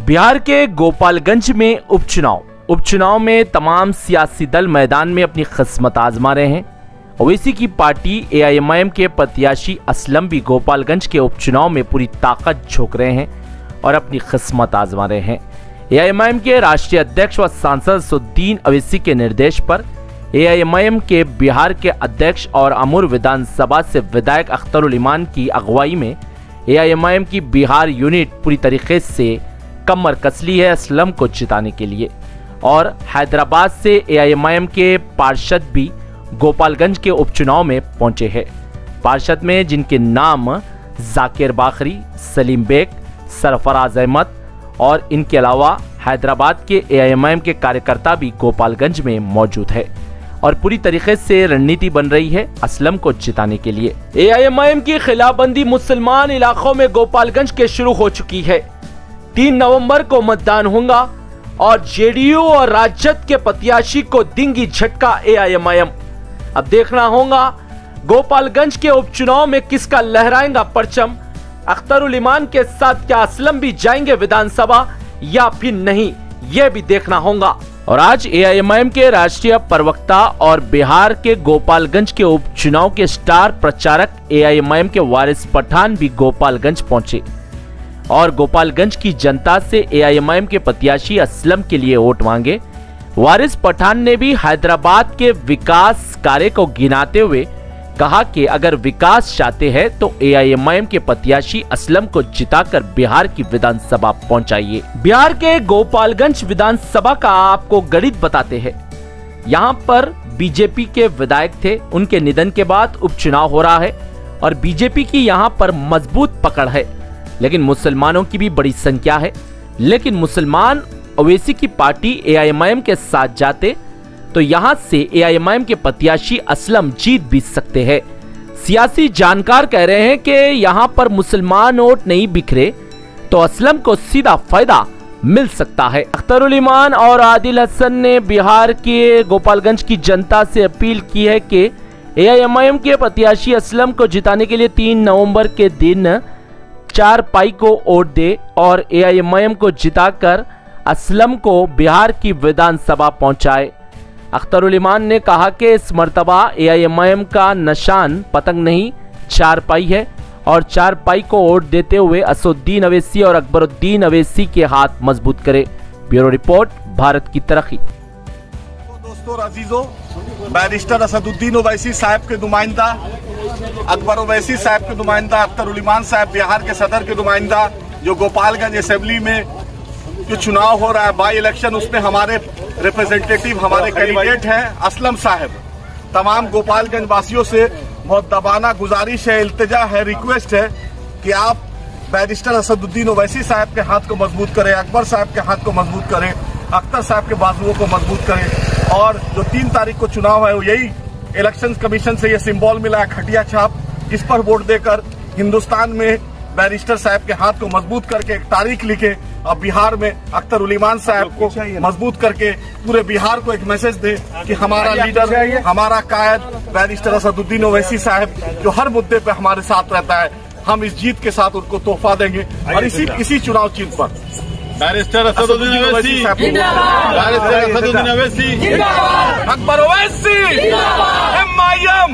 बिहार के गोपालगंज में उपचुनाव में तमाम सियासी दल मैदान में अपनी किस्मत आजमा रहे हैं। ओवैसी की पार्टी एआईएमआईएम के प्रत्याशी असलम भी गोपालगंज के उपचुनाव में पूरी ताकत झोंक रहे हैं और अपनी किस्मत आजमा रहे हैं। एआईएमआईएम के राष्ट्रीय अध्यक्ष व सांसद असदुद्दीन ओवैसी के निर्देश पर एआईएमआईएम के बिहार के अध्यक्ष और अमूर विधानसभा से विधायक अख्तरुल इमान की अगुवाई में एआईएमआईएम की बिहार यूनिट पूरी तरीके से कमर कस ली है असलम को जिताने के लिए। और हैदराबाद से एआईएमआईएम के पार्षद भी गोपालगंज के उपचुनाव में पहुंचे हैं। पार्षद में जिनके नाम जाकिर बाखरी, सलीम बेग, सरफराज अहमद और इनके अलावा हैदराबाद के एआईएमआईएम के कार्यकर्ता भी गोपालगंज में मौजूद है और पूरी तरीके से रणनीति बन रही है असलम को जिताने के लिए। एआईएमआईएम की खिलाफबंदी मुसलमान इलाकों में गोपालगंज के शुरू हो चुकी है। 3 नवंबर को मतदान होगा और जेडीयू और राजद के प्रत्याशी को देंगी झटका एआईएमआईएम। अब देखना होगा गोपालगंज के उपचुनाव में किसका लहराएगा परचम। अख्तरुल इमान के साथ क्या असलम भी जाएंगे विधानसभा या फिर नहीं, यह भी देखना होगा। और आज एआईएमआईएम के राष्ट्रीय प्रवक्ता और बिहार के गोपालगंज के उपचुनाव के स्टार प्रचारक एआईएमआईएम के वारिस पठान भी गोपालगंज पहुंचे और गोपालगंज की जनता से एआईएमआईएम के प्रत्याशी असलम के लिए वोट मांगे। वारिस पठान ने भी हैदराबाद के विकास कार्य को गिनाते हुए कहा कि अगर विकास चाहते हैं तो एआईएमआईएम के प्रत्याशी असलम को जिताकर बिहार की विधानसभा पहुंचाइए। बिहार के गोपालगंज विधानसभा का आपको गणित बताते हैं। यहां पर बीजेपी के विधायक थे, उनके निधन के बाद उपचुनाव हो रहा है और बीजेपी की यहां पर मजबूत पकड़ है, लेकिन मुसलमानों की भी बड़ी संख्या है। लेकिन मुसलमान ओवैसी की पार्टी एआईएमआईएम के साथ जाते तो यहां से एआईएमआईएम के प्रत्याशी असलम जीत भी सकते हैं। सियासी जानकार कह रहे हैं कि यहां पर मुसलमान वोट नहीं बिखरे तो असलम को सीधा फायदा मिल सकता है। अख्तरुल इमान और आदिल हसन ने बिहार के गोपालगंज की जनता से अपील की है कि एआईएमआईएम के प्रत्याशी असलम को जिताने के लिए 3 नवंबर के दिन 4 पाई को वोट दे और एआईएमआईएम को जिताकर असलम को बिहार की विधानसभा पहुंचाए। अख्तरुल इमान ने कहा कि इस मर्तबा एआईएमआईएम का निशान पतंग नहीं 4 पाई है और 4 पाई को वोट देते हुए असदुद्दीन ओवैसी और अकबरुद्दीन ओवैसी के हाथ मजबूत करे। ब्यूरो रिपोर्ट, भारत की तरक्की। दोस्तों अजीजों, बैरिस्टर असदुद्दीन ओवैसी साहब के नुमाइंदा, अकबर ओवैसी साहब के नुमाइंदा, अख्तरुल इमान साहब बिहार के सदर के नुमाइंदा, जो गोपालगंज असेंबली में जो चुनाव हो रहा है बाई इलेक्शन, उसमें हमारे रिप्रेजेंटेटिव, हमारे कैंडिडेट हैं असलम साहब। तमाम गोपालगंज वासियों से बहुत दबाना गुजारिश है, इल्तिजा है, रिक्वेस्ट है कि आप बैरिस्टर असदुद्दीन ओवैसी साहब के हाथ को मजबूत करें, अकबर साहब के हाथ को मजबूत करें, अख्तर साहब के बाजुओं को मजबूत करें। और जो 3 तारीख को चुनाव है वो यही इलेक्शन कमीशन से ये सिंबल मिला है, खटिया छाप, इस पर वोट देकर हिंदुस्तान में बैरिस्टर साहब के हाथ को मजबूत करके एक तारीख लिखे और बिहार में अख्तरुल इमान साहब को मजबूत करके पूरे बिहार को एक मैसेज दे कि हमारा लीडर, हमारा कायद बैरिस्टर असदुद्दीन ओवैसी साहब जो हर मुद्दे पे हमारे साथ रहता है, हम इस जीत के साथ उनको तोहफा देंगे। और इसी चुनाव चिन्ह पर barrister Asaduddin Owaisi, barrister Asaduddin Owaisi, Akbar Owaisi, MIM.